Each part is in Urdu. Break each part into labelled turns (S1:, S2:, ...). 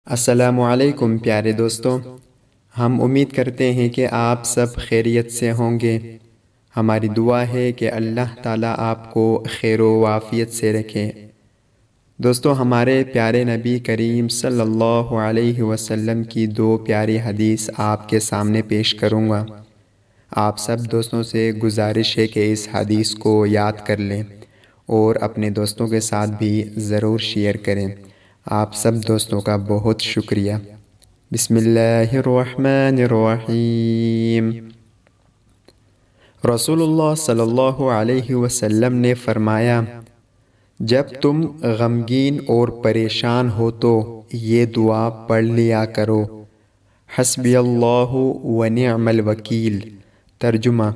S1: السلام علیکم پیارے دوستوں، ہم امید کرتے ہیں کہ آپ سب خیریت سے ہوں گے۔ ہماری دعا ہے کہ اللہ تعالیٰ آپ کو خیر و عافیت سے رکھے۔ دوستوں، ہمارے پیارے نبی کریم صلی اللہ علیہ وسلم کی دو پیاری حدیث آپ کے سامنے پیش کروں گا۔ آپ سب دوستوں سے گزارش ہے کہ اس حدیث کو یاد کر لیں اور اپنے دوستوں کے ساتھ بھی ضرور شیئر کریں۔ آپ سب دوستوں کا بہت شکریہ۔ بسم اللہ الرحمن الرحیم۔ رسول اللہ صلی اللہ علیہ وسلم نے فرمایا، جب تم غمگین اور پریشان ہو تو یہ دعا پڑھ لیا کرو، حسبی اللہ ونعم الوکیل۔ ترجمہ: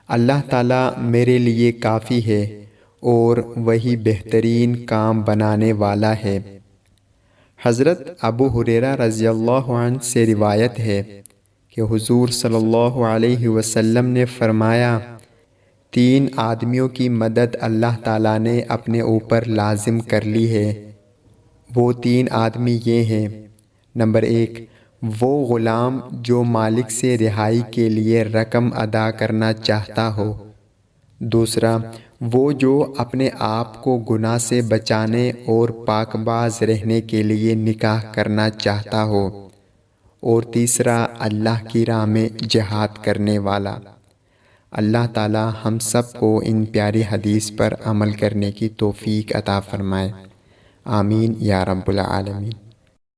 S1: اللہ تعالیٰ میرے لیے کافی ہے اور وہی بہترین کام بنانے والا ہے۔ حضرت ابو ہریرہ رضی اللہ عنہ سے روایت ہے کہ حضور صلی اللہ علیہ وسلم نے فرمایا، 3 آدمیوں کی مدد اللہ تعالیٰ نے اپنے اوپر لازم کر لی ہے۔ وہ 3 آدمی یہ ہیں: نمبر 1، وہ غلام جو مالک سے رہائی کے لیے رقم ادا کرنا چاہتا ہو۔ دوسرا، وہ جو اپنے آپ کو گناہ سے بچانے اور پاک باز رہنے کے لیے نکاح کرنا چاہتا ہو۔ اور تیسرا، اللہ کی راہ میں جہاد کرنے والا۔ اللہ تعالی ہم سب کو ان پیاری حدیث پر عمل کرنے کی توفیق عطا فرمائے۔ آمین یا رب العالمین۔